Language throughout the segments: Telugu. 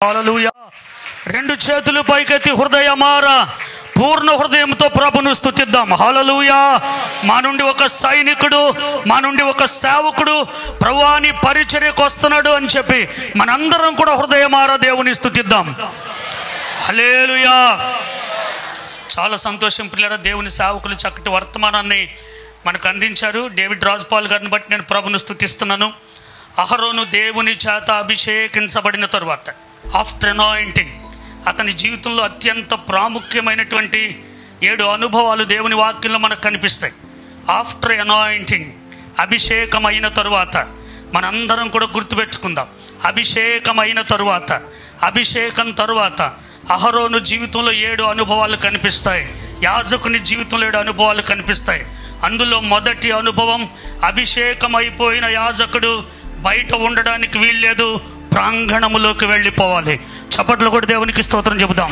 హల్లెలూయా. రెండు చేతులు పైకెత్తి హృదయమారా పూర్ణ హృదయంతో ప్రభును స్తుతిద్దాం. హల్లెలూయా. మా నుండి ఒక సైనికుడు, మా నుండి ఒక సేవకుడు ప్రభువాని పరిచర్యకు వస్తున్నాడు అని చెప్పి మనందరం కూడా హృదయమారా దేవుని స్తుతిద్దాం. హల్లెలూయా. చాలా సంతోషం ప్రియులారా, దేవుని సేవకులు చక్కటి వర్తమానాన్ని మనకు అందించారు. డేవిడ్ రాజ్పాల్ గారిని బట్టి నేను ప్రభును స్తుతిస్తున్నాను. అహరోను దేవుని చేత అభిషేకించబడిన తరువాత, ఆఫ్టర్ అనాయింటింగ్, అతని జీవితంలో అత్యంత ప్రాముఖ్యమైనటువంటి 7 అనుభవాలు దేవుని వాక్యంలో మనకు కనిపిస్తాయి. ఆఫ్టర్ అనాయింటింగ్, అభిషేకమైన తరువాత మనందరం కూడా గుర్తుపెట్టుకుందాం. అభిషేకమైన తరువాత, అభిషేకం తరువాత అహరోను జీవితంలో 7 అనుభవాలు కనిపిస్తాయి. యాజకుని జీవితంలో 7 అనుభవాలు కనిపిస్తాయి. అందులో మొదటి అనుభవం, అభిషేకం అయిపోయిన యాజకుడు బయట ఉండడానికి వీల్లేదు, ప్రాంగణములోకి వెళ్ళిపోవాలి. చప్పట్లు కూడా దేవునికి స్తోత్రం చెబుదాం.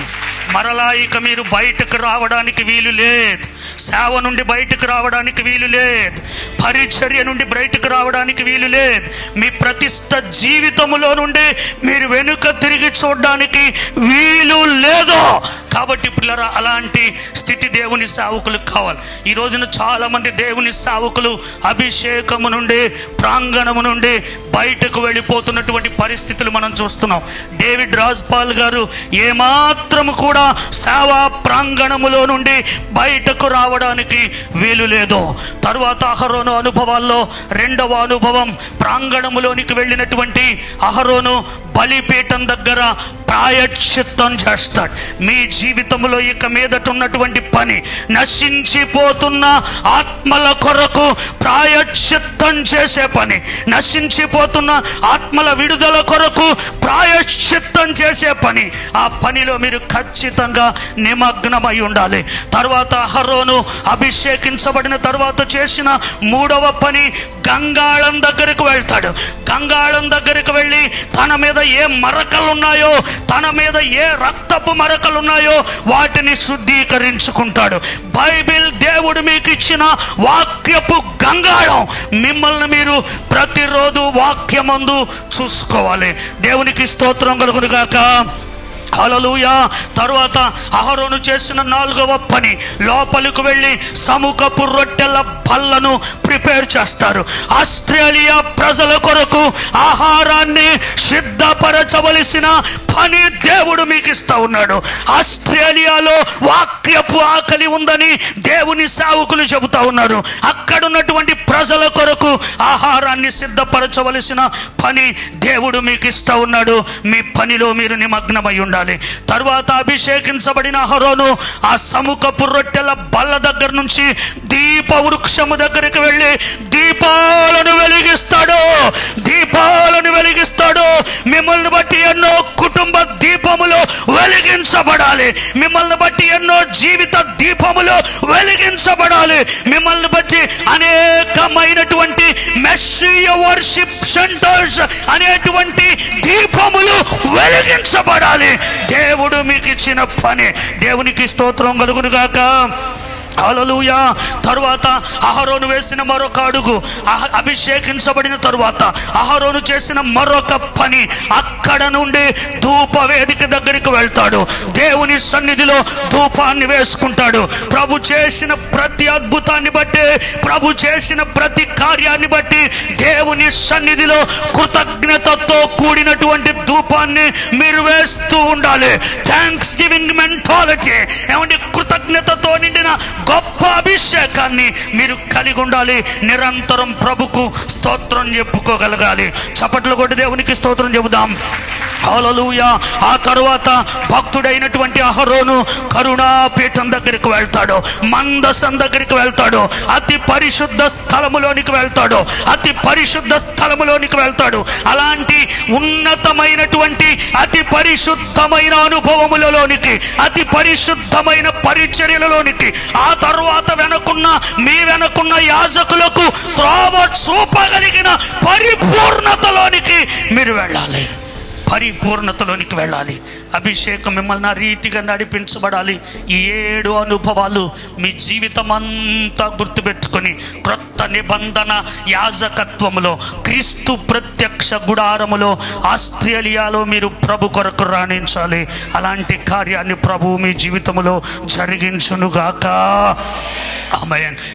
మరలా ఇక మీరు బయటకు రావడానికి వీలు లేదు. సేవ నుండి బయటకు రావడానికి వీలు లేదు. పరిచర్య నుండి బయటకు రావడానికి వీలు లేదు. మీ ప్రతిష్ట జీవితములో నుండి మీరు వెనుక తిరిగి చూడడానికి వీలు లేదు. కాబట్టి పిల్లరా, అలాంటి స్థితి దేవుని సేవకులకు కావాలి. ఈ రోజున చాలా మంది దేవుని సేవకులు అభిషేకము నుండి, ప్రాంగణము నుండి బయటకు వెళ్ళిపోతున్నటువంటి పరిస్థితులు మనం చూస్తున్నాం. డేవిడ్ రాజ్పాల్ గారు ఏమాత్రము కూడా సేవా ప్రాంగణములో నుండి బయటకు రావడానికి వీలు లేదు. తరువాత అహరోను అనుభవాల్లో రెండవ అనుభవం, ప్రాంగణములోనికి వెళ్ళినటువంటి అహరోను బలిపీఠం దగ్గర ప్రాయశ్చిత్తం చేస్తాడు. మీ జీవితంలో ఇక మీదట ఉన్నటువంటి పని, నశించిపోతున్న ఆత్మల కొరకు ప్రాయశ్చిత్తం చేసే పని, నశించిపోతున్న ఆత్మల విడుదల కొరకు ప్రాయశ్చిత్తం చేసే పని. ఆ పనిలో మీరు ఖచ్చితంగా నిమగ్నమై ఉండాలి. తర్వాత అహరోను అభిషేకించబడిన తర్వాత చేసిన 3వ పని, గంగాళం దగ్గరకు వెళ్తాడు. గంగాళం దగ్గరకు వెళ్ళి తన మీద ఏ మరకలు ఉన్నాయో, తన మీద ఏ రక్తపు మరకలు ఉన్నాయో వాటిని శుద్ధీకరించుకుంటాడు. బైబిల్ దేవుడు మీకు ఇచ్చిన వాక్యపు గంగాళం. మిమ్మల్ని మీరు ప్రతిరోజు వాక్యమందు చూసుకోవాలి. దేవునికి స్తోత్రం కలుగును గాక. హల్లెలూయా. తరువాత అహరోను చేసిన 4వ పని, లోపలికి వెళ్ళి సముఖపు రొట్టెల బల్లను ప్రిపేర్ చేస్తారు. ఆస్ట్రేలియా ప్రజల కొరకు ఆహారాన్ని సిద్ధపరచవలసిన పని దేవుడు మీకు ఇస్తా ఉన్నాడు. ఆస్ట్రేలియాలో వాక్యపు ఆకలి ఉందని దేవుని సేవకులు చెబుతా ఉన్నారు. అక్కడున్నటువంటి ప్రజల కొరకు ఆహారాన్ని సిద్ధపరచవలసిన పని దేవుడు మీకు ఇస్తా ఉన్నాడు. మీ పనిలో మీరు నిమగ్నమై ఉండాలి. తరువాత అభిషేకించబడిన అహరోను ఆ సముఖపు రొట్టెల బల్ల దగ్గర నుంచి దీప వృక్షము దగ్గరికి వెళ్ళి దీపాలను వెలిగిస్తాడు. దీపాలను వెలిగిస్తాడు. మిమ్మల్ని బట్టి ఎన్నో కుటుంబ దీపములు వెలిగించబడాలి. మిమ్మల్ని బట్టి ఎన్నో జీవిత దీపములు వెలిగించబడాలి. మిమ్మల్ని బట్టి అనేకమైనటువంటి మెస్సియా వర్షిప్ సెంటర్స్ అనేటువంటి దీపములు వెలిగించబడాలి. దేవుడు మీకు ఇచ్చిన పని. దేవునికి స్తోత్రం కలుగును గాక. హల్లెలూయా. తరువాత అహరోను వేసిన మరొక అడుగు, అభిషేకించబడిన తరువాత అహరోను చేసిన మరొక పని, అక్కడ నుండి ధూప వేదిక దగ్గరికి వెళ్తాడు. దేవుని సన్నిధిలో ధూపాన్ని వేసుకుంటాడు. ప్రభు చేసిన ప్రతి అద్భుతాన్ని బట్టి, ప్రభు చేసిన ప్రతి కార్యాన్ని బట్టి దేవుని సన్నిధిలో కృతజ్ఞతతో కూడినటువంటి ధూపాన్ని మీరు వేస్తూ ఉండాలి. థ్యాంక్స్ గివింగ్ మెంటాలిటీ, ఏమంటే కృతజ్ఞతతో నిండిన గొప్ప అభిషేకాన్ని మీరు కలిగి ఉండాలి. నిరంతరం ప్రభుకు స్తోత్రం చెప్పుకోగలగాలి. చప్పట్లు కొట్టి దేవునికి స్తోత్రం చెబుదాం. హల్లెలూయా. ఆ తరువాత భక్తుడైనటువంటి అహరోను కరుణాపీఠం దగ్గరికి వెళ్తాడు. మందసం దగ్గరికి వెళ్తాడు. అతి పరిశుద్ధ స్థలములోనికి వెళ్తాడు. అతి పరిశుద్ధ స్థలములోనికి వెళ్తాడు. అలాంటి ఉన్నతమైనటువంటి అతి పరిశుద్ధమైన అనుభవములలోనికి, అతి పరిశుద్ధమైన పరిచర్యలలోనికి, ఆ తరువాత మీ వెనకున్న యాజకులకు త్రోవ చూపగలిగిన పరిపూర్ణతలోనికి మీరు వెళ్ళాలి. పరిపూర్ణతలోనికి వెళ్ళాలి. అభిషేకం మిమ్మల్ని ఆ రీతిగా నడిపించబడాలి. ఈ 7 అనుభవాలు మీ జీవితం అంతా గుర్తుపెట్టుకొని క్రొత్త నిబంధన యాజకత్వములో క్రీస్తు ప్రత్యక్ష గుడారములో ఆస్ట్రేలియాలో మీరు ప్రభు కొరకు రాణించాలి. అలాంటి కార్యాన్ని ప్రభు మీ జీవితంలో జరిగించునుగాక. ఆమేన్.